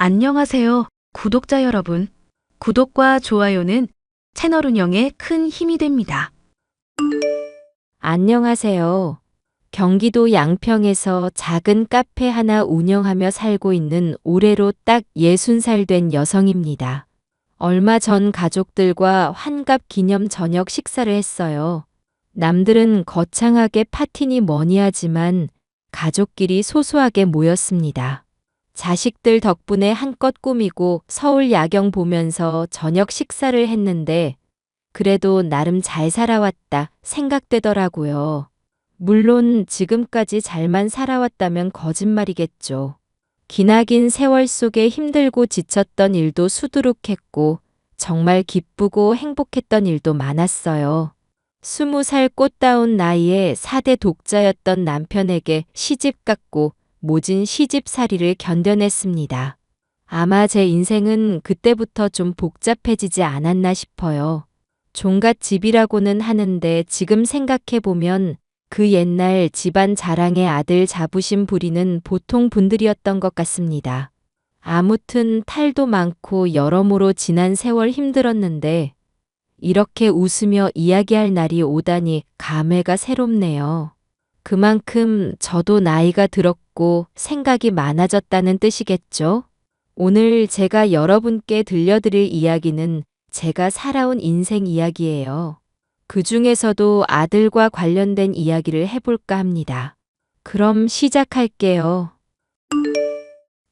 안녕하세요, 구독자 여러분. 구독과 좋아요는 채널 운영에 큰 힘이 됩니다. 안녕하세요. 경기도 양평에서 작은 카페 하나 운영하며 살고 있는 올해로 딱 60살 된 여성입니다. 얼마 전 가족들과 환갑 기념 저녁 식사를 했어요. 남들은 거창하게 파티니 뭐니 하지만 가족끼리 소소하게 모였습니다. 자식들 덕분에 한껏 꾸미고 서울 야경 보면서 저녁 식사를 했는데 그래도 나름 잘 살아왔다 생각되더라고요. 물론 지금까지 잘만 살아왔다면 거짓말이겠죠. 기나긴 세월 속에 힘들고 지쳤던 일도 수두룩했고 정말 기쁘고 행복했던 일도 많았어요. 20살 꽃다운 나이에 4대 독자였던 남편에게 시집갔고 모진 시집살이를 견뎌냈습니다. 아마 제 인생은 그때부터 좀 복잡해지지 않았나 싶어요. 종갓집이라고는 하는데 지금 생각해보면 그 옛날 집안 자랑의 아들 자부심 부리는 보통 분들이었던 것 같습니다. 아무튼 탈도 많고 여러모로 지난 세월 힘들었는데 이렇게 웃으며 이야기할 날이 오다니 감회가 새롭네요. 그만큼 저도 나이가 들었고 생각이 많아졌다는 뜻이겠죠? 오늘 제가 여러분께 들려드릴 이야기는 제가 살아온 인생 이야기예요. 그 중에서도 아들과 관련된 이야기를 해볼까 합니다. 그럼 시작할게요.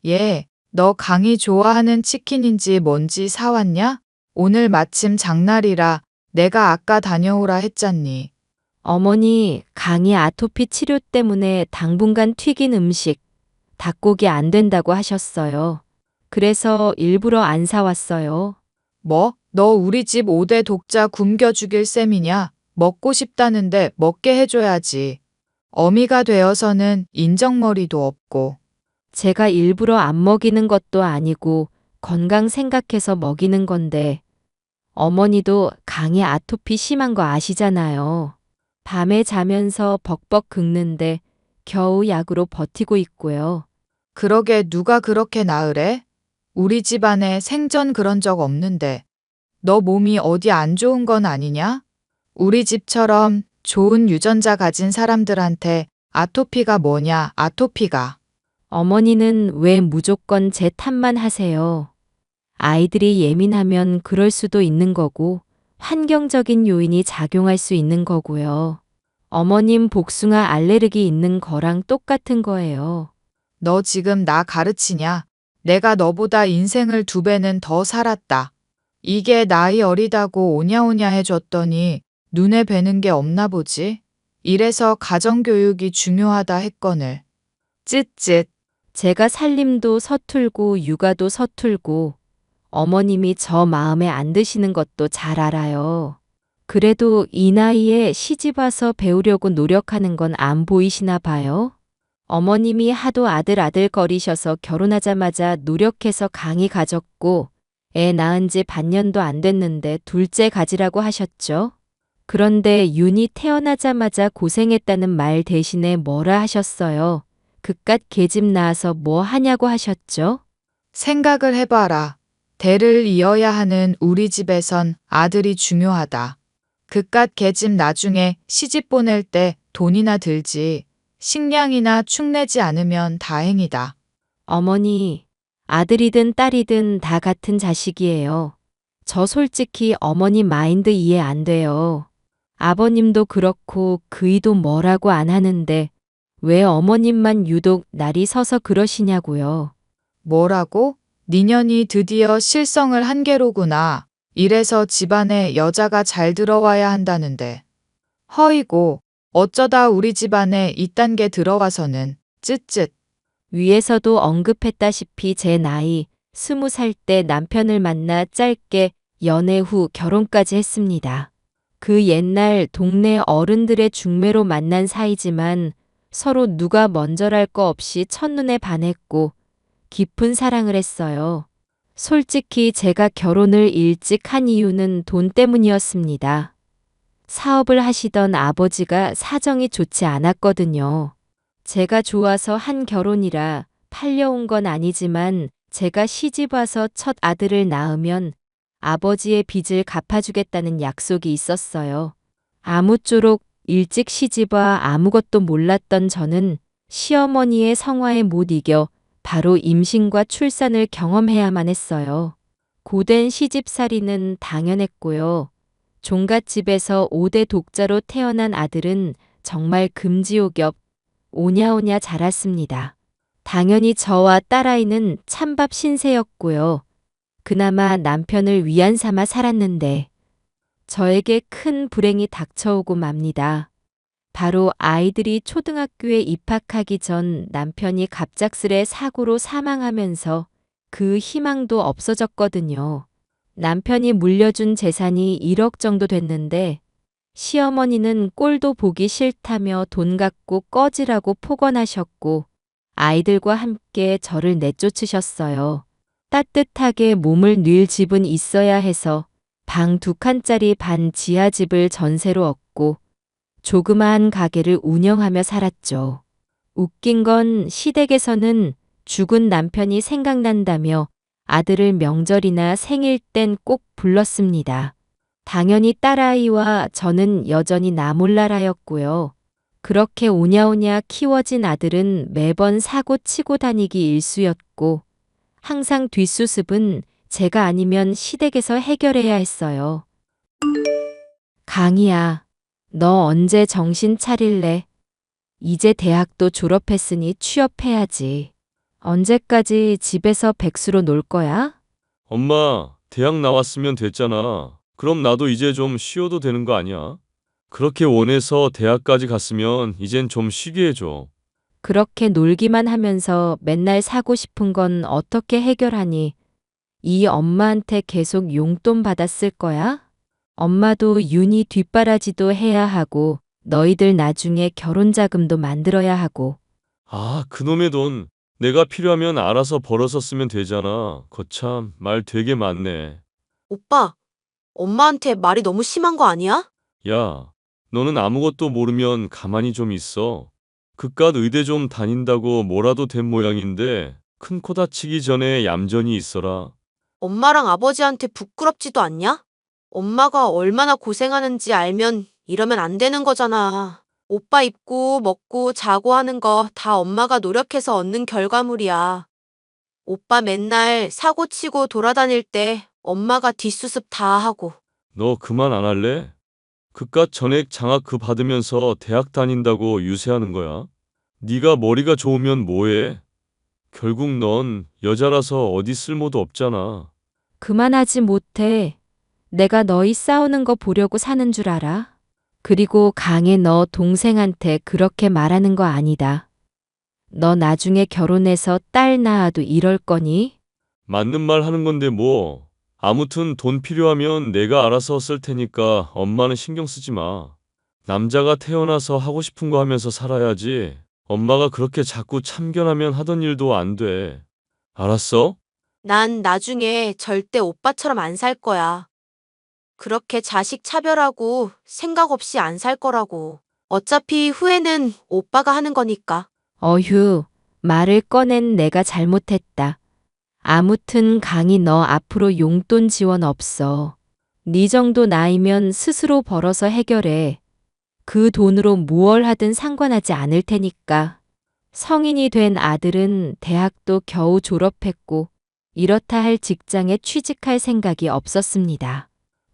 얘, 너 강이 좋아하는 치킨인지 뭔지 사왔냐? 오늘 마침 장날이라 내가 아까 다녀오라 했잖니. 어머니, 강이 아토피 치료 때문에 당분간 튀긴 음식, 닭고기 안 된다고 하셨어요. 그래서 일부러 안 사왔어요. 뭐? 너 우리 집 5대 독자 굶겨 죽일 셈이냐? 먹고 싶다는데 먹게 해줘야지. 어미가 되어서는 인정머리도 없고. 제가 일부러 안 먹이는 것도 아니고 건강 생각해서 먹이는 건데 어머니도 강이 아토피 심한 거 아시잖아요. 밤에 자면서 벅벅 긁는데 겨우 약으로 버티고 있고요. 그러게 누가 그렇게 나으래? 우리 집안에 생전 그런 적 없는데. 너 몸이 어디 안 좋은 건 아니냐? 우리 집처럼 좋은 유전자 가진 사람들한테 아토피가 뭐냐, 아토피가. 어머니는 왜 무조건 제 탓만 하세요. 아이들이 예민하면 그럴 수도 있는 거고 환경적인 요인이 작용할 수 있는 거고요. 어머님 복숭아 알레르기 있는 거랑 똑같은 거예요. 너 지금 나 가르치냐? 내가 너보다 인생을 2배는 더 살았다. 이게 나이 어리다고 오냐오냐 해줬더니 눈에 뵈는 게 없나 보지? 이래서 가정교육이 중요하다 했거늘. 쯧쯧. 제가 살림도 서툴고 육아도 서툴고 어머님이 저 마음에 안 드시는 것도 잘 알아요. 그래도 이 나이에 시집 와서 배우려고 노력하는 건 안 보이시나 봐요? 어머님이 하도 아들 거리셔서 결혼하자마자 노력해서 강의 가졌고 애 낳은 지 반년도 안 됐는데 둘째 가지라고 하셨죠? 그런데 윤이 태어나자마자 고생했다는 말 대신에 뭐라 하셨어요? 그깟 계집 낳아서 뭐 하냐고 하셨죠? 생각을 해봐라. 대를 이어야 하는 우리 집에선 아들이 중요하다. 그깟 계집 나중에 시집 보낼 때 돈이나 들지. 식량이나 축내지 않으면 다행이다. 어머니, 아들이든 딸이든 다 같은 자식이에요. 저 솔직히 어머니 마인드 이해 안 돼요. 아버님도 그렇고 그이도 뭐라고 안 하는데 왜 어머님만 유독 날이 서서 그러시냐고요. 뭐라고? 니년이 드디어 실성을 한 게로구나. 이래서 집안에 여자가 잘 들어와야 한다는데. 허이고, 어쩌다 우리 집안에 이딴 게 들어와서는, 쯧쯧. 위에서도 언급했다시피 제 나이 20살 때 남편을 만나 짧게 연애 후 결혼까지 했습니다. 그 옛날 동네 어른들의 중매로 만난 사이지만 서로 누가 먼저랄 거 없이 첫눈에 반했고 깊은 사랑을 했어요. 솔직히 제가 결혼을 일찍 한 이유는 돈 때문이었습니다. 사업을 하시던 아버지가 사정이 좋지 않았거든요. 제가 좋아서 한 결혼이라 팔려온 건 아니지만 제가 시집 와서 첫 아들을 낳으면 아버지의 빚을 갚아주겠다는 약속이 있었어요. 아무쪼록 일찍 시집와 아무것도 몰랐던 저는 시어머니의 성화에 못 이겨 바로 임신과 출산을 경험해야만 했어요. 고된 시집살이는 당연했고요. 종갓집에서 5대 독자로 태어난 아들은 정말 금지옥엽 오냐오냐 자랐습니다. 당연히 저와 딸아이는 찬밥 신세였고요. 그나마 남편을 위안 삼아 살았는데 저에게 큰 불행이 닥쳐오고 맙니다. 바로 아이들이 초등학교에 입학하기 전 남편이 갑작스레 사고로 사망하면서 그 희망도 없어졌거든요. 남편이 물려준 재산이 1억 정도 됐는데 시어머니는 꼴도 보기 싫다며 돈 갖고 꺼지라고 폭언하셨고 아이들과 함께 저를 내쫓으셨어요. 따뜻하게 몸을 늘 집은 있어야 해서 방 2칸짜리 반 지하집을 전세로 얻고 조그마한 가게를 운영하며 살았죠. 웃긴 건 시댁에서는 죽은 남편이 생각난다며 아들을 명절이나 생일 땐 꼭 불렀습니다. 당연히 딸아이와 저는 여전히 나몰라라였고요. 그렇게 오냐오냐 키워진 아들은 매번 사고 치고 다니기 일쑤였고 항상 뒷수습은 제가 아니면 시댁에서 해결해야 했어요. 강희야, 너 언제 정신 차릴래? 이제 대학도 졸업했으니 취업해야지. 언제까지 집에서 백수로 놀 거야? 엄마, 대학 나왔으면 됐잖아. 그럼 나도 이제 좀 쉬어도 되는 거 아니야? 그렇게 원해서 대학까지 갔으면 이젠 좀 쉬게 해줘. 그렇게 놀기만 하면서 맨날 사고 싶은 건 어떻게 해결하니? 이 엄마한테 계속 용돈 받았을 거야? 엄마도 윤희 뒷바라지도 해야 하고 너희들 나중에 결혼 자금도 만들어야 하고. 아, 그놈의 돈. 내가 필요하면 알아서 벌어서 쓰면 되잖아. 거참, 말 되게 많네. 오빠, 엄마한테 말이 너무 심한 거 아니야? 야, 너는 아무것도 모르면 가만히 좀 있어. 그깟 의대 좀 다닌다고 뭐라도 된 모양인데 큰 코 다치기 전에 얌전히 있어라. 엄마랑 아버지한테 부끄럽지도 않냐? 엄마가 얼마나 고생하는지 알면 이러면 안 되는 거잖아. 오빠 입고 먹고 자고 하는 거 다 엄마가 노력해서 얻는 결과물이야. 오빠 맨날 사고 치고 돌아다닐 때 엄마가 뒷수습 다 하고. 너 그만 안 할래? 그깟 전액 장학 그 받으면서 대학 다닌다고 유세하는 거야? 네가 머리가 좋으면 뭐해? 결국 넌 여자라서 어디 쓸모도 없잖아. 그만하지 못해. 내가 너희 싸우는 거 보려고 사는 줄 알아? 그리고 강해 너 동생한테 그렇게 말하는 거 아니다. 너 나중에 결혼해서 딸 낳아도 이럴 거니? 맞는 말 하는 건데 뭐. 아무튼 돈 필요하면 내가 알아서 쓸 테니까 엄마는 신경 쓰지 마. 남자가 태어나서 하고 싶은 거 하면서 살아야지. 엄마가 그렇게 자꾸 참견하면 하던 일도 안 돼. 알았어? 난 나중에 절대 오빠처럼 안 살 거야. 그렇게 자식 차별하고 생각 없이 안 살 거라고. 어차피 후회는 오빠가 하는 거니까. 어휴, 말을 꺼낸 내가 잘못했다. 아무튼 강희 너 앞으로 용돈 지원 없어. 네 정도 나이면 스스로 벌어서 해결해. 그 돈으로 무얼 하든 상관하지 않을 테니까. 성인이 된 아들은 대학도 겨우 졸업했고 이렇다 할 직장에 취직할 생각이 없었습니다.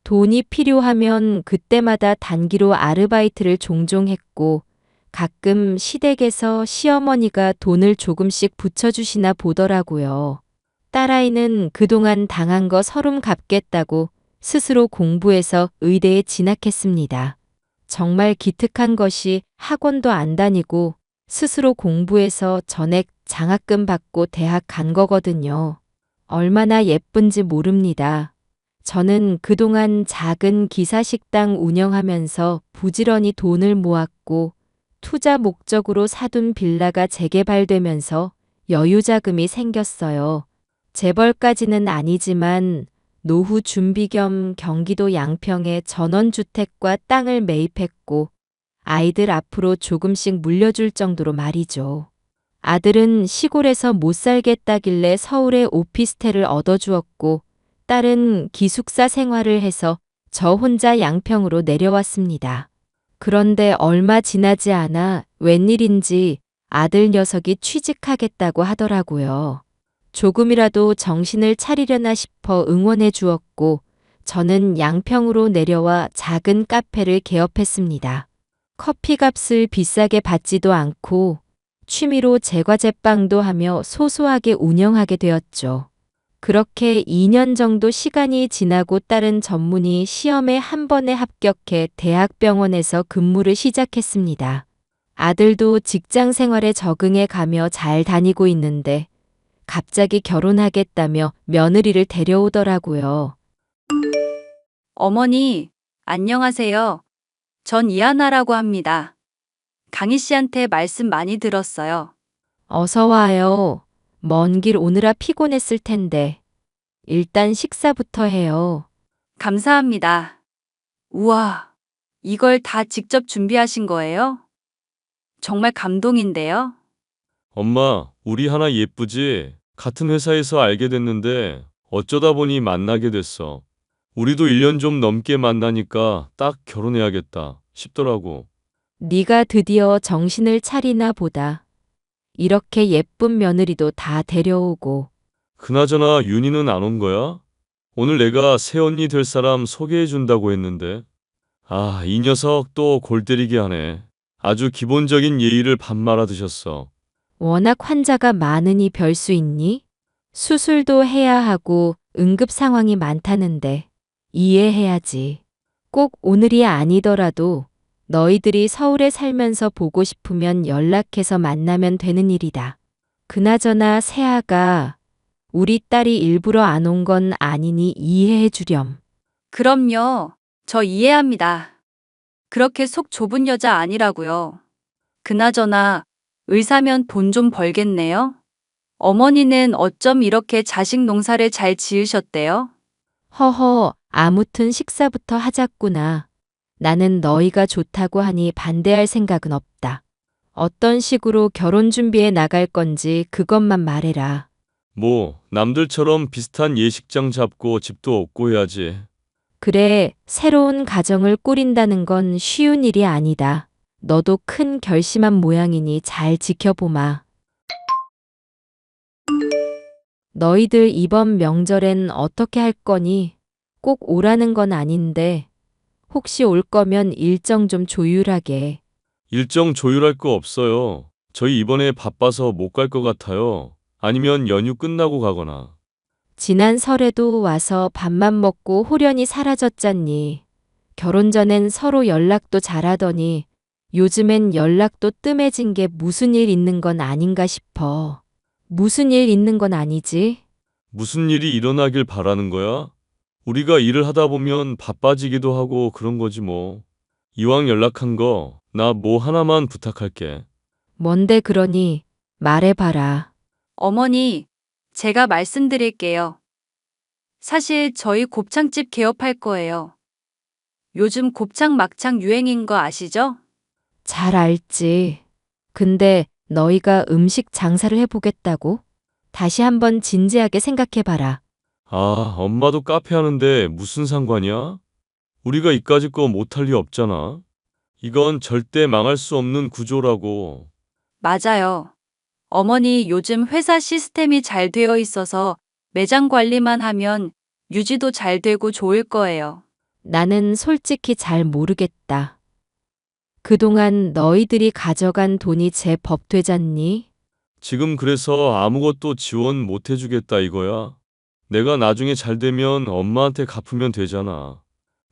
돈이 필요하면 그때마다 단기로 아르바이트를 종종 했고 가끔 시댁에서 시어머니가 돈을 조금씩 붙여주시나 보더라고요. 딸아이는 그동안 당한 거 서름 갚겠다고 스스로 공부해서 의대에 진학했습니다. 정말 기특한 것이 학원도 안 다니고 스스로 공부해서 전액 장학금 받고 대학 간 거거든요. 얼마나 예쁜지 모릅니다. 저는 그동안 작은 기사식당 운영하면서 부지런히 돈을 모았고 투자 목적으로 사둔 빌라가 재개발되면서 여유자금이 생겼어요. 재벌까지는 아니지만 노후 준비 겸 경기도 양평에 전원주택과 땅을 매입했고 아이들 앞으로 조금씩 물려줄 정도로 말이죠. 아들은 시골에서 못 살겠다길래 서울에 오피스텔을 얻어주었고, 딸은 기숙사 생활을 해서 저 혼자 양평으로 내려왔습니다. 그런데 얼마 지나지 않아 웬일인지 아들 녀석이 취직하겠다고 하더라고요. 조금이라도 정신을 차리려나 싶어 응원해 주었고, 저는 양평으로 내려와 작은 카페를 개업했습니다. 커피값을 비싸게 받지도 않고 취미로 제과제빵도 하며 소소하게 운영하게 되었죠. 그렇게 2년 정도 시간이 지나고 딸은 전문의 시험에 한 번에 합격해 대학병원에서 근무를 시작했습니다. 아들도 직장 생활에 적응해 가며 잘 다니고 있는데 갑자기 결혼하겠다며 며느리를 데려오더라고요. 어머니, 안녕하세요. 전 이하나라고 합니다. 강희 씨한테 말씀 많이 들었어요. 어서 와요. 먼 길 오느라 피곤했을 텐데. 일단 식사부터 해요. 감사합니다. 우와, 이걸 다 직접 준비하신 거예요? 정말 감동인데요? 엄마, 우리 하나 예쁘지? 같은 회사에서 알게 됐는데 어쩌다 보니 만나게 됐어. 우리도 1년 좀 넘게 만나니까 딱 결혼해야겠다 싶더라고. 네가 드디어 정신을 차리나 보다. 이렇게 예쁜 며느리도 다 데려오고. 그나저나 윤희는 안 온 거야? 오늘 내가 새언니 될 사람 소개해 준다고 했는데. 아, 이 녀석 또 골 때리게 하네. 아주 기본적인 예의를 밥 말아 드셨어. 워낙 환자가 많으니 별 수 있니? 수술도 해야 하고 응급 상황이 많다는데 이해해야지. 꼭 오늘이 아니더라도 너희들이 서울에 살면서 보고 싶으면 연락해서 만나면 되는 일이다. 그나저나 세아가 우리 딸이 일부러 안 온 건 아니니 이해해 주렴. 그럼요. 저 이해합니다. 그렇게 속 좁은 여자 아니라고요. 그나저나 의사면 돈 좀 벌겠네요? 어머니는 어쩜 이렇게 자식 농사를 잘 지으셨대요? 허허, 아무튼 식사부터 하자꾸나. 나는 너희가 좋다고 하니 반대할 생각은 없다. 어떤 식으로 결혼 준비해 나갈 건지 그것만 말해라. 뭐, 남들처럼 비슷한 예식장 잡고 집도 얻고 해야지. 그래, 새로운 가정을 꾸린다는 건 쉬운 일이 아니다. 너도 큰 결심한 모양이니 잘 지켜보마. 너희들 이번 명절엔 어떻게 할 거니? 꼭 오라는 건 아닌데, 혹시 올 거면 일정 좀 조율하게. 일정 조율할 거 없어요. 저희 이번에 바빠서 못 갈 것 같아요. 아니면 연휴 끝나고 가거나. 지난 설에도 와서 밥만 먹고 홀연히 사라졌잖니. 결혼 전엔 서로 연락도 잘하더니 요즘엔 연락도 뜸해진 게 무슨 일 있는 건 아닌가 싶어. 무슨 일 있는 건 아니지? 무슨 일이 일어나길 바라는 거야? 우리가 일을 하다 보면 바빠지기도 하고 그런 거지 뭐. 이왕 연락한 거, 나 뭐 하나만 부탁할게. 뭔데 그러니 말해봐라. 어머니, 제가 말씀드릴게요. 사실 저희 곱창집 개업할 거예요. 요즘 곱창 막창 유행인 거 아시죠? 잘 알지. 근데 너희가 음식 장사를 해보겠다고? 다시 한번 진지하게 생각해봐라. 아, 엄마도 카페 하는데 무슨 상관이야? 우리가 이까짓 거 못할 리 없잖아. 이건 절대 망할 수 없는 구조라고. 맞아요. 어머니 요즘 회사 시스템이 잘 되어 있어서 매장 관리만 하면 유지도 잘 되고 좋을 거예요. 나는 솔직히 잘 모르겠다. 그동안 너희들이 가져간 돈이 제 법 되잖니? 지금 그래서 아무것도 지원 못 해주겠다 이거야. 내가 나중에 잘 되면 엄마한테 갚으면 되잖아.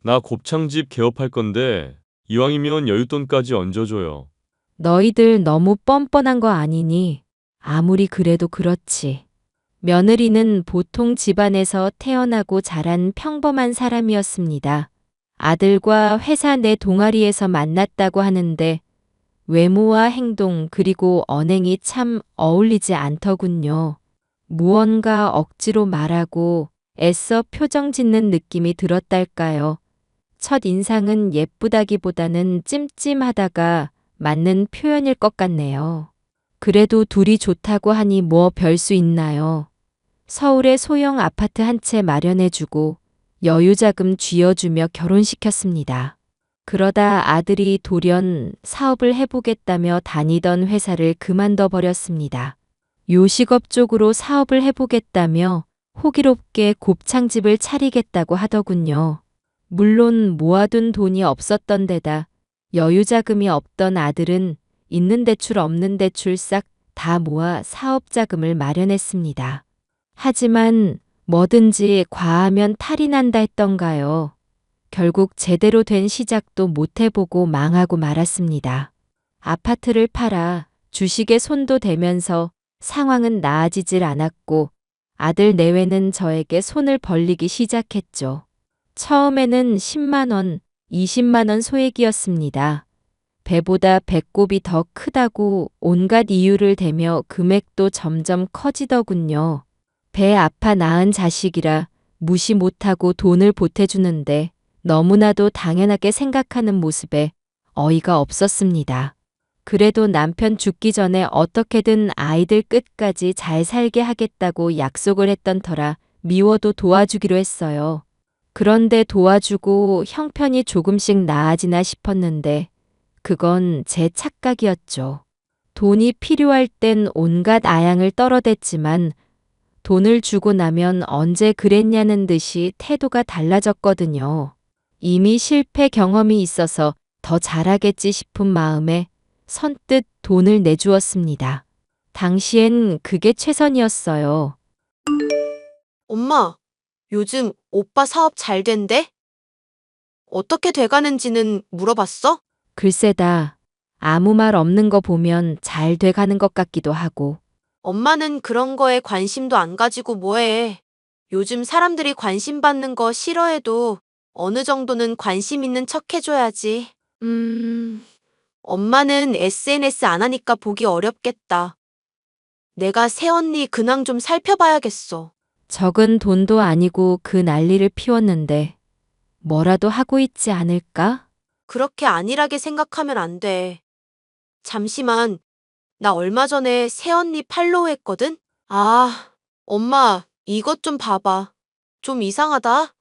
나 곱창집 개업할 건데 이왕이면 여윳돈까지 얹어줘요. 너희들 너무 뻔뻔한 거 아니니? 아무리 그래도 그렇지. 며느리는 보통 집안에서 태어나고 자란 평범한 사람이었습니다. 아들과 회사 내 동아리에서 만났다고 하는데 외모와 행동 그리고 언행이 참 어울리지 않더군요. 무언가 억지로 말하고 애써 표정 짓는 느낌이 들었달까요. 첫 인상은 예쁘다기보다는 찜찜하다가 맞는 표현일 것 같네요. 그래도 둘이 좋다고 하니 뭐 별 수 있나요? 서울에 소형 아파트 한 채 마련해주고 여유자금 쥐어주며 결혼시켰습니다. 그러다 아들이 돌연 사업을 해보겠다며 다니던 회사를 그만둬 버렸습니다. 요식업 쪽으로 사업을 해보겠다며 호기롭게 곱창집을 차리겠다고 하더군요. 물론 모아둔 돈이 없었던 데다 여유자금이 없던 아들은 있는 대출 없는 대출 싹 다 모아 사업자금을 마련했습니다. 하지만 뭐든지 과하면 탈이 난다 했던가요. 결국 제대로 된 시작도 못 해보고 망하고 말았습니다. 아파트를 팔아 주식에 손도 대면서 상황은 나아지질 않았고 아들 내외는 저에게 손을 벌리기 시작했죠. 처음에는 10만 원, 20만 원 소액이었습니다. 배보다 배꼽이 더 크다고 온갖 이유를 대며 금액도 점점 커지더군요. 배 아파 낳은 자식이라 무시 못하고 돈을 보태주는데 너무나도 당연하게 생각하는 모습에 어이가 없었습니다. 그래도 남편 죽기 전에 어떻게든 아이들 끝까지 잘 살게 하겠다고 약속을 했던 터라 미워도 도와주기로 했어요. 그런데 도와주고 형편이 조금씩 나아지나 싶었는데 그건 제 착각이었죠. 돈이 필요할 땐 온갖 아양을 떨어댔지만 돈을 주고 나면 언제 그랬냐는 듯이 태도가 달라졌거든요. 이미 실패 경험이 있어서 더 잘하겠지 싶은 마음에 선뜻 돈을 내주었습니다. 당시엔 그게 최선이었어요. 엄마, 요즘 오빠 사업 잘 된대? 어떻게 돼가는지는 물어봤어? 글쎄다. 아무 말 없는 거 보면 잘 돼가는 것 같기도 하고. 엄마는 그런 거에 관심도 안 가지고 뭐해. 요즘 사람들이 관심 받는 거 싫어해도 어느 정도는 관심 있는 척 해줘야지. 엄마는 SNS 안 하니까 보기 어렵겠다. 내가 새언니 근황 좀 살펴봐야겠어. 적은 돈도 아니고 그 난리를 피웠는데 뭐라도 하고 있지 않을까? 그렇게 안일하게 생각하면 안 돼. 잠시만, 나 얼마 전에 새언니 팔로우 했거든? 아, 엄마, 이것 좀 봐봐. 좀 이상하다.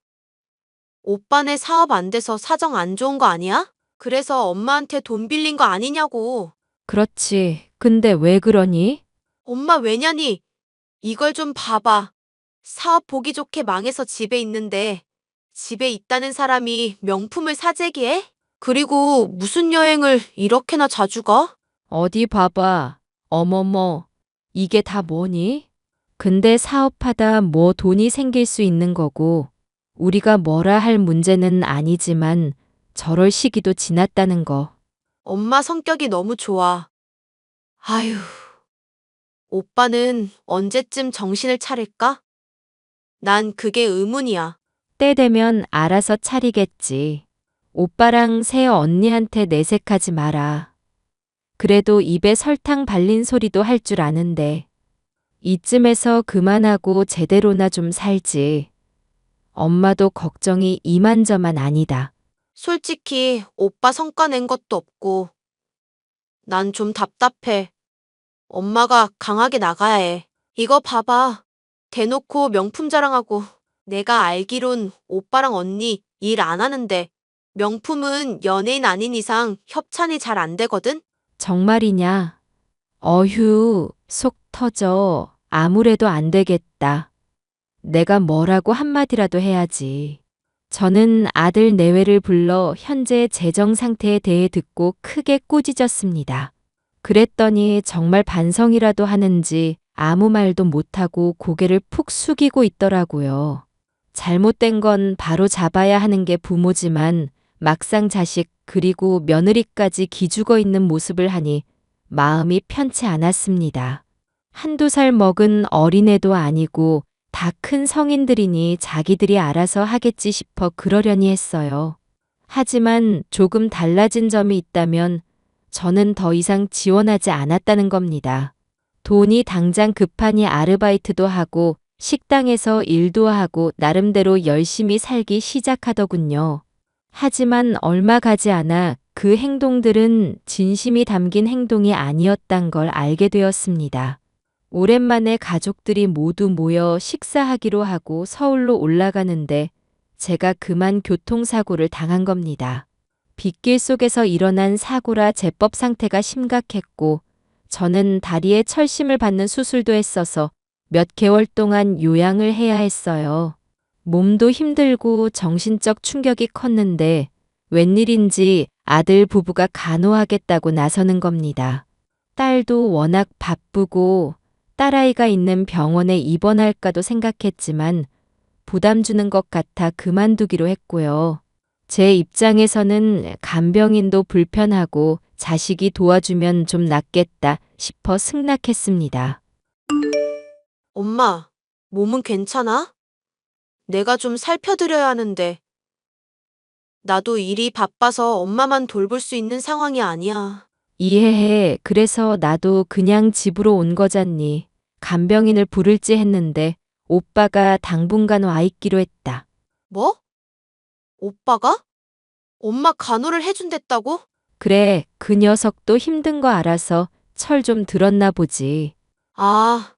오빠네 사업 안 돼서 사정 안 좋은 거 아니야? 그래서 엄마한테 돈 빌린 거 아니냐고. 그렇지. 근데 왜 그러니? 엄마 왜냐니? 이걸 좀 봐봐. 사업 보기 좋게 망해서 집에 있는데 집에 있다는 사람이 명품을 사재기해? 그리고 무슨 여행을 이렇게나 자주 가? 어디 봐봐. 어머머, 이게 다 뭐니? 근데 사업하다 뭐 돈이 생길 수 있는 거고, 우리가 뭐라 할 문제는 아니지만 저럴 시기도 지났다는 거. 엄마 성격이 너무 좋아. 아휴, 오빠는 언제쯤 정신을 차릴까? 난 그게 의문이야. 때 되면 알아서 차리겠지. 오빠랑 새 언니한테 내색하지 마라. 그래도 입에 설탕 발린 소리도 할 줄 아는데. 이쯤에서 그만하고 제대로나 좀 살지. 엄마도 걱정이 이만저만 아니다. 솔직히 오빠 성과 낸 것도 없고 난 좀 답답해. 엄마가 강하게 나가야 해. 이거 봐봐. 대놓고 명품 자랑하고 내가 알기론 오빠랑 언니 일 안 하는데 명품은 연예인 아닌 이상 협찬이 잘 안 되거든? 정말이냐? 어휴, 속 터져. 아무래도 안 되겠다. 내가 뭐라고 한마디라도 해야지. 저는 아들 내외를 불러 현재 재정 상태에 대해 듣고 크게 꾸짖었습니다. 그랬더니 정말 반성이라도 하는지 아무 말도 못하고 고개를 푹 숙이고 있더라고요. 잘못된 건 바로 잡아야 하는 게 부모지만 막상 자식 그리고 며느리까지 기죽어 있는 모습을 하니 마음이 편치 않았습니다. 한두 살 먹은 어린애도 아니고 다 큰 성인들이니 자기들이 알아서 하겠지 싶어 그러려니 했어요. 하지만 조금 달라진 점이 있다면 저는 더 이상 지원하지 않았다는 겁니다. 돈이 당장 급하니 아르바이트도 하고 식당에서 일도 하고 나름대로 열심히 살기 시작하더군요. 하지만 얼마 가지 않아 그 행동들은 진심이 담긴 행동이 아니었단 걸 알게 되었습니다. 오랜만에 가족들이 모두 모여 식사하기로 하고 서울로 올라가는데 제가 그만 교통사고를 당한 겁니다. 빗길 속에서 일어난 사고라 제법 상태가 심각했고 저는 다리에 철심을 받는 수술도 했어서 몇 개월 동안 요양을 해야 했어요. 몸도 힘들고 정신적 충격이 컸는데 웬일인지 아들 부부가 간호하겠다고 나서는 겁니다. 딸도 워낙 바쁘고 딸아이가 있는 병원에 입원할까도 생각했지만 부담 주는 것 같아 그만두기로 했고요. 제 입장에서는 간병인도 불편하고 자식이 도와주면 좀 낫겠다 싶어 승낙했습니다. 엄마, 몸은 괜찮아? 내가 좀 살펴드려야 하는데. 나도 일이 바빠서 엄마만 돌볼 수 있는 상황이 아니야. 이해해. 그래서 나도 그냥 집으로 온 거잖니. 간병인을 부를지 했는데 오빠가 당분간 와 있기로 했다. 뭐? 오빠가? 엄마 간호를 해준댔다고? 그래, 그 녀석도 힘든 거 알아서 철 좀 들었나 보지. 아,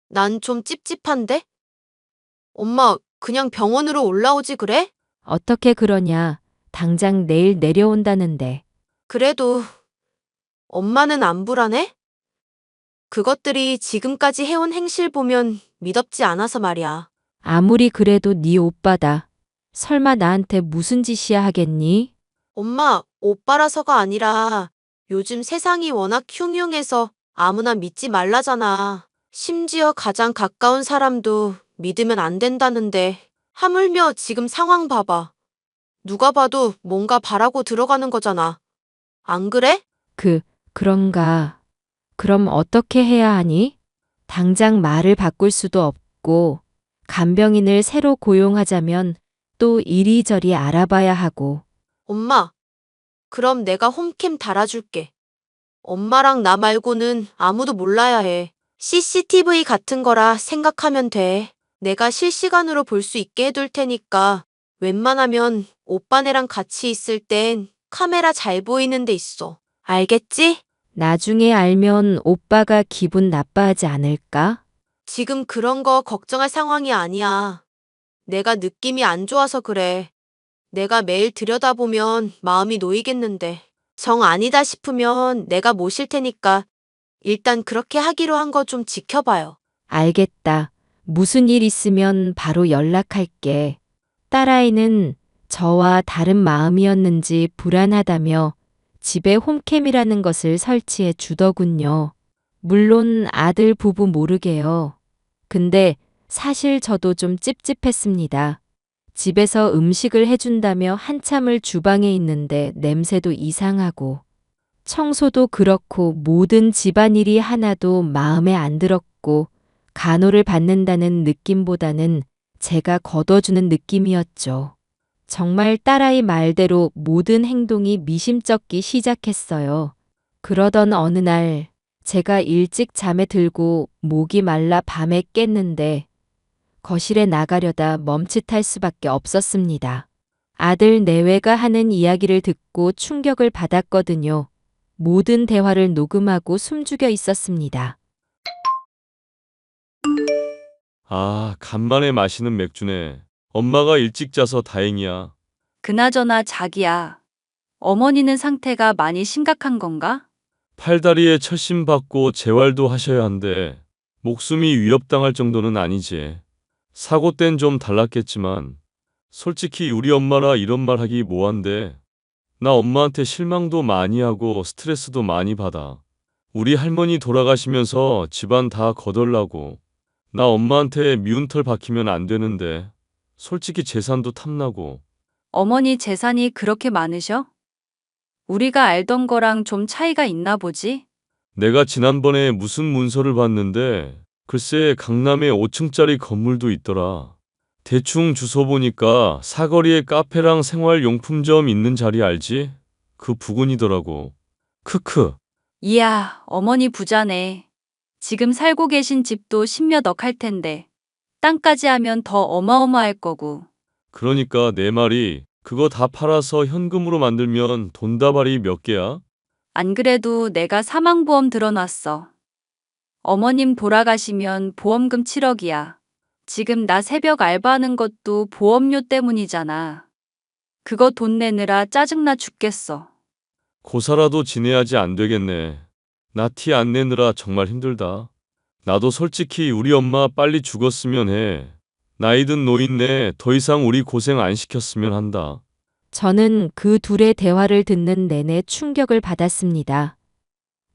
난 좀 찝찝한데? 엄마, 그냥 병원으로 올라오지 그래? 어떻게 그러냐. 당장 내일 내려온다는데. 그래도 엄마는 안 불안해? 그것들이 지금까지 해온 행실 보면 미덥지 않아서 말이야. 아무리 그래도 네 오빠다. 설마 나한테 무슨 짓이야 하겠니? 엄마, 오빠라서가 아니라 요즘 세상이 워낙 흉흉해서 아무나 믿지 말라잖아. 심지어 가장 가까운 사람도 믿으면 안 된다는데 하물며 지금 상황 봐봐. 누가 봐도 뭔가 바라고 들어가는 거잖아. 안 그래? 그런가. 그럼 어떻게 해야 하니? 당장 말을 바꿀 수도 없고, 간병인을 새로 고용하자면 또 이리저리 알아봐야 하고, 엄마, 그럼 내가 홈캠 달아줄게. 엄마랑 나 말고는 아무도 몰라야 해. CCTV 같은 거라 생각하면 돼. 내가 실시간으로 볼 수 있게 해둘 테니까 웬만하면 오빠네랑 같이 있을 땐 카메라 잘 보이는 데 있어. 알겠지? 나중에 알면 오빠가 기분 나빠하지 않을까? 지금 그런 거 걱정할 상황이 아니야. 내가 느낌이 안 좋아서 그래. 내가 매일 들여다보면 마음이 놓이겠는데. 정 아니다 싶으면 내가 모실 테니까 일단 그렇게 하기로 한 거 좀 지켜봐요. 알겠다. 무슨 일 있으면 바로 연락할게. 딸아이는 저와 다른 마음이었는지 불안하다며 집에 홈캠이라는 것을 설치해 주더군요. 물론 아들 부부 모르게요. 근데 사실 저도 좀 찝찝했습니다. 집에서 음식을 해준다며 한참을 주방에 있는데 냄새도 이상하고 청소도 그렇고 모든 집안일이 하나도 마음에 안 들었고 간호를 받는다는 느낌보다는 제가 걷어주는 느낌이었죠. 정말 딸아이 말대로 모든 행동이 미심쩍기 시작했어요. 그러던 어느 날 제가 일찍 잠에 들고 목이 말라 밤에 깼는데 거실에 나가려다 멈칫할 수밖에 없었습니다. 아들 내외가 하는 이야기를 듣고 충격을 받았거든요. 모든 대화를 녹음하고 숨죽여 있었습니다. 아, 간만에 마시는 맥주네. 엄마가 일찍 자서 다행이야. 그나저나 자기야. 어머니는 상태가 많이 심각한 건가? 팔다리에 철심 받고 재활도 하셔야 한데 목숨이 위협당할 정도는 아니지. 사고 땐 좀 달랐겠지만 솔직히 우리 엄마라 이런 말 하기 뭐한데. 나 엄마한테 실망도 많이 하고 스트레스도 많이 받아. 우리 할머니 돌아가시면서 집안 다 거덜나고 나 엄마한테 미운 털 박히면 안 되는데 솔직히 재산도 탐나고. 어머니 재산이 그렇게 많으셔? 우리가 알던 거랑 좀 차이가 있나 보지? 내가 지난번에 무슨 문서를 봤는데 글쎄 강남에 5층짜리 건물도 있더라. 대충 주소 보니까 사거리에 카페랑 생활용품점 있는 자리 알지? 그 부근이더라고. 크크. 이야, 어머니 부자네. 지금 살고 계신 집도 10몇억 할 텐데. 땅까지 하면 더 어마어마할 거고. 그러니까 내 말이 그거 다 팔아서 현금으로 만들면 돈다발이 몇 개야? 안 그래도 내가 사망보험 들어놨어. 어머님 돌아가시면 보험금 7억이야. 지금 나 새벽 알바하는 것도 보험료 때문이잖아. 그거 돈 내느라 짜증나 죽겠어. 고사라도 지내야지 안 되겠네. 나 티 안 내느라 정말 힘들다. 나도 솔직히 우리 엄마 빨리 죽었으면 해. 나이 든 노인네 더 이상 우리 고생 안 시켰으면 한다. 저는 그 둘의 대화를 듣는 내내 충격을 받았습니다.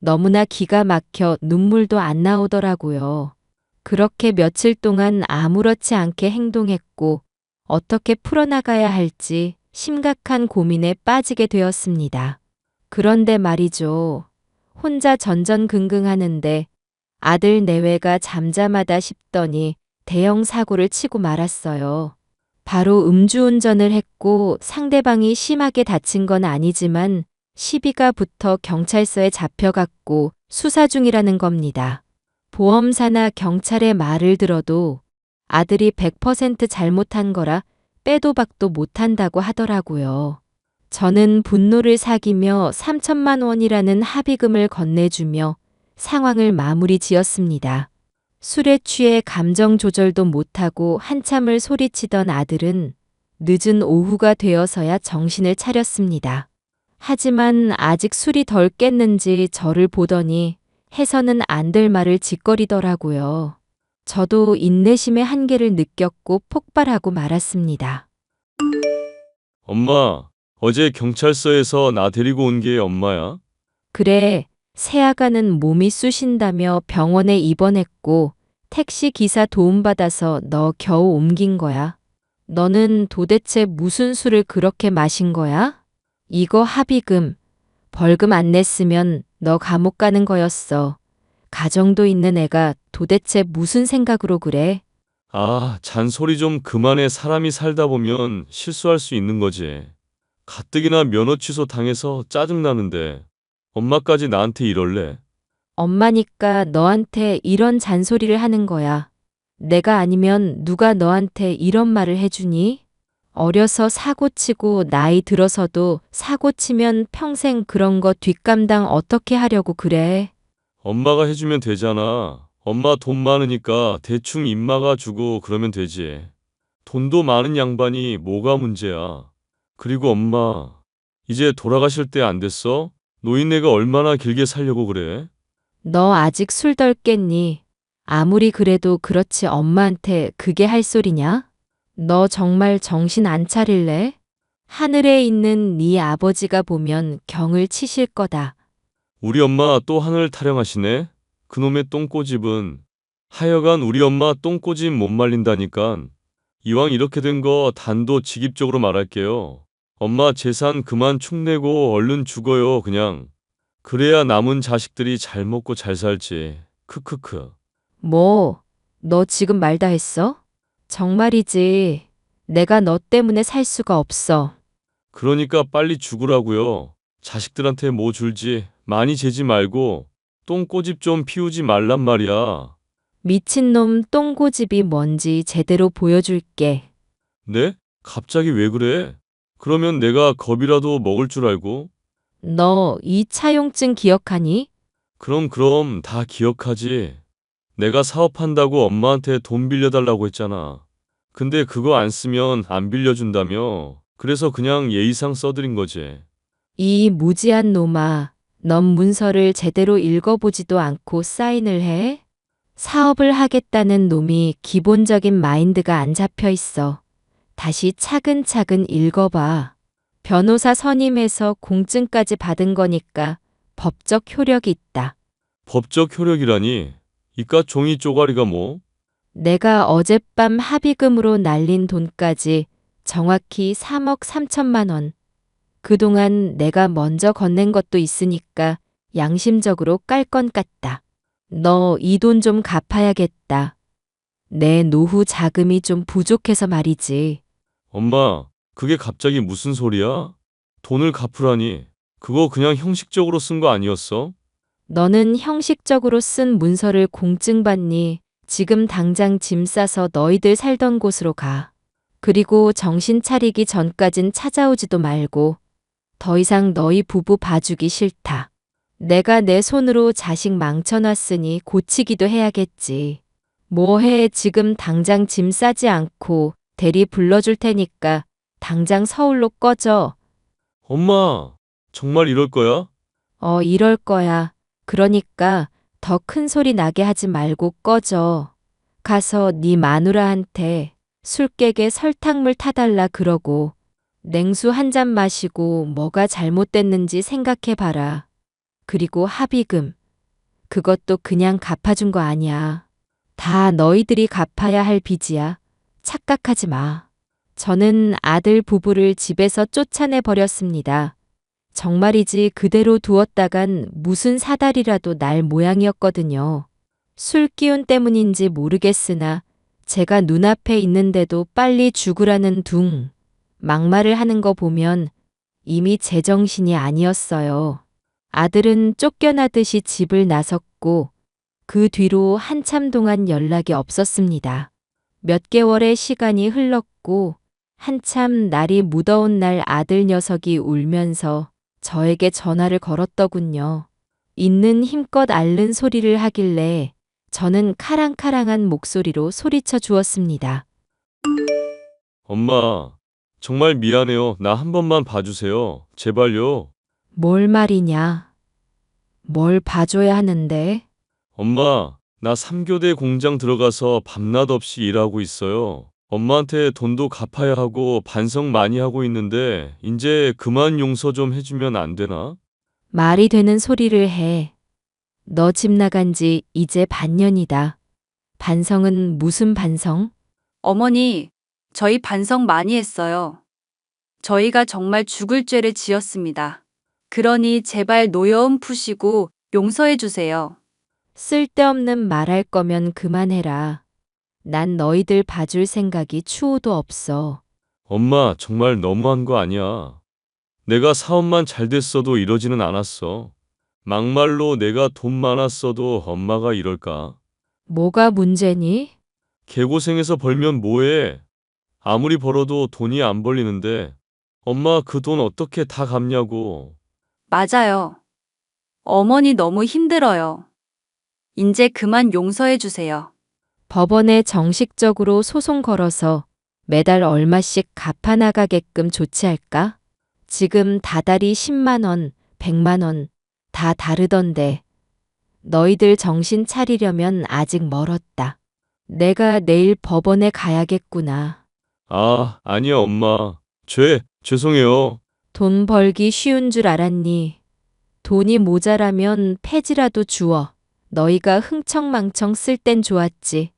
너무나 기가 막혀 눈물도 안 나오더라고요. 그렇게 며칠 동안 아무렇지 않게 행동했고 어떻게 풀어나가야 할지 심각한 고민에 빠지게 되었습니다. 그런데 말이죠. 혼자 전전긍긍하는데 아들 내외가 잠잠하다 싶더니 대형 사고를 치고 말았어요. 바로 음주운전을 했고 상대방이 심하게 다친 건 아니지만 시비가 붙어 경찰서에 잡혀갔고 수사 중이라는 겁니다. 보험사나 경찰의 말을 들어도 아들이 100% 잘못한 거라 빼도 박도 못한다고 하더라고요. 저는 분노를 사기며 3천만 원이라는 합의금을 건네주며 상황을 마무리 지었습니다. 술에 취해 감정 조절도 못하고 한참을 소리치던 아들은 늦은 오후가 되어서야 정신을 차렸습니다. 하지만 아직 술이 덜 깼는지 저를 보더니 해서는 안 될 말을 짓거리더라고요. 저도 인내심의 한계를 느꼈고 폭발하고 말았습니다. 엄마, 어제 경찰서에서 나 데리고 온 게 엄마야? 그래, 새아가는 몸이 쑤신다며 병원에 입원했고 택시 기사 도움받아서 너 겨우 옮긴 거야. 너는 도대체 무슨 술을 그렇게 마신 거야? 이거 합의금, 벌금 안 냈으면 너 감옥 가는 거였어. 가정도 있는 애가 도대체 무슨 생각으로 그래? 아, 잔소리 좀 그만해. 사람이 살다 보면 실수할 수 있는 거지. 가뜩이나 면허 취소 당해서 짜증나는데 엄마까지 나한테 이럴래? 엄마니까 너한테 이런 잔소리를 하는 거야. 내가 아니면 누가 너한테 이런 말을 해주니? 어려서 사고치고 나이 들어서도 사고치면 평생 그런 거 뒷감당 어떻게 하려고 그래? 엄마가 해주면 되잖아. 엄마 돈 많으니까 대충 입마가 주고 그러면 되지. 돈도 많은 양반이 뭐가 문제야. 그리고 엄마, 이제 돌아가실 때 안 됐어? 노인네가 얼마나 길게 살려고 그래? 너 아직 술 덜 깼니? 아무리 그래도 그렇지 엄마한테 그게 할 소리냐? 너 정말 정신 안 차릴래? 하늘에 있는 네 아버지가 보면 경을 치실 거다. 우리 엄마 또 하늘 타령하시네? 그놈의 똥꼬집은. 하여간 우리 엄마 똥꼬집 못 말린다니깐. 이왕 이렇게 된 거 단도직입적으로 말할게요. 엄마 재산 그만 축내고 얼른 죽어요, 그냥. 그래야 남은 자식들이 잘 먹고 잘 살지. 크크크. 뭐, 너 지금 말 다 했어? 정말이지. 내가 너 때문에 살 수가 없어. 그러니까 빨리 죽으라고요. 자식들한테 뭐 줄지 많이 재지 말고 똥꼬집 좀 피우지 말란 말이야. 미친놈 똥고집이 뭔지 제대로 보여줄게. 네? 갑자기 왜 그래? 그러면 내가 겁이라도 먹을 줄 알고? 너 이 차용증 기억하니? 그럼 다 기억하지. 내가 사업한다고 엄마한테 돈 빌려달라고 했잖아. 근데 그거 안 쓰면 안 빌려준다며. 그래서 그냥 예의상 써드린 거지. 이 무지한 놈아, 넌 문서를 제대로 읽어보지도 않고 사인을 해? 사업을 하겠다는 놈이 기본적인 마인드가 안 잡혀 있어. 다시 차근차근 읽어봐. 변호사 선임해서 공증까지 받은 거니까 법적 효력이 있다. 법적 효력이라니? 이깟 종이 쪼가리가 뭐? 내가 어젯밤 합의금으로 날린 돈까지 정확히 3억 3천만 원. 그동안 내가 먼저 건넨 것도 있으니까 양심적으로 깔 건 같다. 너 이 돈 좀 갚아야겠다. 내 노후 자금이 좀 부족해서 말이지. 엄마, 그게 갑자기 무슨 소리야? 돈을 갚으라니. 그거 그냥 형식적으로 쓴 거 아니었어? 너는 형식적으로 쓴 문서를 공증받니? 지금 당장 짐 싸서 너희들 살던 곳으로 가. 그리고 정신 차리기 전까진 찾아오지도 말고 더 이상 너희 부부 봐주기 싫다. 내가 내 손으로 자식 망쳐놨으니 고치기도 해야겠지. 뭐해 지금 당장 짐 싸지 않고 대리 불러줄 테니까 당장 서울로 꺼져. 엄마, 정말 이럴 거야? 이럴 거야. 그러니까 더 큰 소리 나게 하지 말고 꺼져. 가서 네 마누라한테 술깨게 설탕물 타달라 그러고 냉수 한 잔 마시고 뭐가 잘못됐는지 생각해 봐라. 그리고 합의금. 그것도 그냥 갚아준 거 아니야. 다 너희들이 갚아야 할 빚이야. 착각하지 마. 저는 아들 부부를 집에서 쫓아내 버렸습니다. 정말이지 그대로 두었다간 무슨 사달이라도 날 모양이었거든요. 술 기운 때문인지 모르겠으나 제가 눈앞에 있는데도 빨리 죽으라는 둥 막말을 하는 거 보면 이미 제정신이 아니었어요. 아들은 쫓겨나듯이 집을 나섰고 그 뒤로 한참 동안 연락이 없었습니다. 몇 개월의 시간이 흘렀고 한참 날이 무더운 날 아들 녀석이 울면서 저에게 전화를 걸었더군요. 있는 힘껏 앓는 소리를 하길래 저는 카랑카랑한 목소리로 소리쳐 주었습니다. 엄마, 정말 미안해요. 나 한 번만 봐주세요. 제발요. 뭘 말이냐? 뭘 봐줘야 하는데? 엄마, 나 3교대 공장 들어가서 밤낮 없이 일하고 있어요. 엄마한테 돈도 갚아야 하고 반성 많이 하고 있는데 이제 그만 용서 좀 해주면 안 되나? 말이 되는 소리를 해. 너 집 나간 지 이제 반년이다. 반성은 무슨 반성? 어머니, 저희 반성 많이 했어요. 저희가 정말 죽을 죄를 지었습니다. 그러니 제발 노여움 푸시고 용서해 주세요. 쓸데없는 말할 거면 그만해라. 난 너희들 봐줄 생각이 추호도 없어. 엄마, 정말 너무한 거 아니야. 내가 사업만 잘 됐어도 이러지는 않았어. 막말로 내가 돈 많았어도 엄마가 이럴까? 뭐가 문제니? 개고생해서 벌면 뭐해? 아무리 벌어도 돈이 안 벌리는데 엄마 그 돈 어떻게 다 갚냐고. 맞아요. 어머니 너무 힘들어요. 이제 그만 용서해 주세요. 법원에 정식적으로 소송 걸어서 매달 얼마씩 갚아나가게끔 조치할까? 지금 다달이 10만 원, 100만 원 다 다르던데. 너희들 정신 차리려면 아직 멀었다. 내가 내일 법원에 가야겠구나. 아, 아니야 엄마. 죄송해요. 돈 벌기 쉬운 줄 알았니? 돈이 모자라면 폐지라도 주워. 너희가 흥청망청 쓸 땐 좋았지.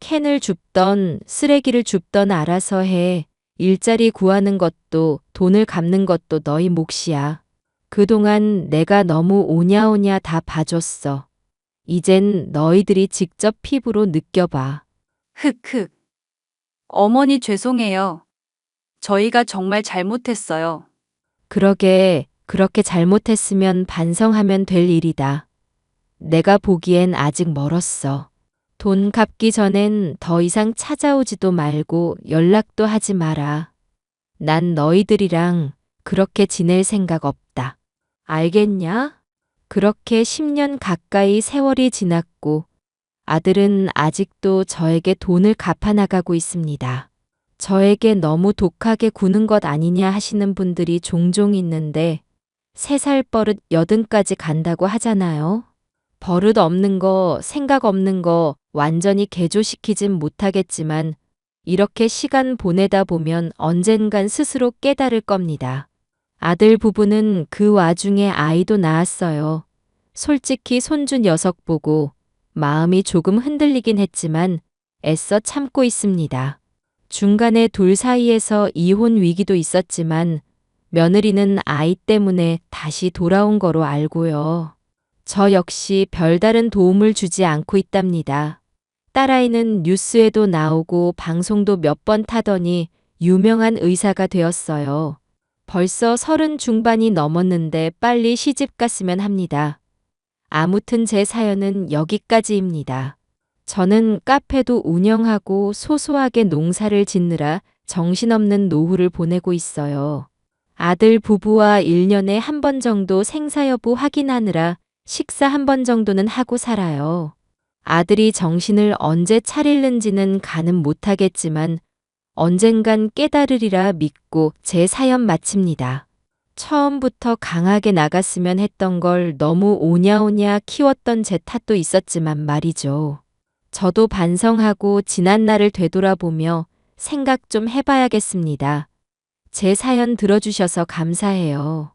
캔을 줍던 쓰레기를 줍던 알아서 해. 일자리 구하는 것도 돈을 갚는 것도 너희 몫이야. 그동안 내가 너무 오냐오냐 다 봐줬어. 이젠 너희들이 직접 피부로 느껴봐. 흑흑. 어머니 죄송해요. 저희가 정말 잘못했어요. 그러게, 그렇게 잘못했으면 반성하면 될 일이다. 내가 보기엔 아직 멀었어. 돈 갚기 전엔 더 이상 찾아오지도 말고 연락도 하지 마라. 난 너희들이랑 그렇게 지낼 생각 없다. 알겠냐? 그렇게 10년 가까이 세월이 지났고 아들은 아직도 저에게 돈을 갚아나가고 있습니다. 저에게 너무 독하게 구는 것 아니냐 하시는 분들이 종종 있는데 3살 버릇 80까지 간다고 하잖아요. 버릇 없는 거, 생각 없는 거 완전히 개조시키진 못하겠지만 이렇게 시간 보내다 보면 언젠간 스스로 깨달을 겁니다. 아들 부부는 그 와중에 아이도 낳았어요. 솔직히 손주 녀석 보고 마음이 조금 흔들리긴 했지만 애써 참고 있습니다. 중간에 둘 사이에서 이혼 위기도 있었지만 며느리는 아이 때문에 다시 돌아온 거로 알고요. 저 역시 별다른 도움을 주지 않고 있답니다. 딸아이는 뉴스에도 나오고 방송도 몇 번 타더니 유명한 의사가 되었어요. 벌써 30 중반이 넘었는데 빨리 시집 갔으면 합니다. 아무튼 제 사연은 여기까지입니다. 저는 카페도 운영하고 소소하게 농사를 짓느라 정신없는 노후를 보내고 있어요. 아들 부부와 1년에 한 번 정도 생사 여부 확인하느라 식사 한 번 정도는 하고 살아요. 아들이 정신을 언제 차릴는지는 가늠 못하겠지만 언젠간 깨달으리라 믿고 제 사연 마칩니다. 처음부터 강하게 나갔으면 했던 걸 너무 오냐오냐 키웠던 제 탓도 있었지만 말이죠. 저도 반성하고 지난 날을 되돌아보며 생각 좀 해봐야겠습니다. 제 사연 들어주셔서 감사해요.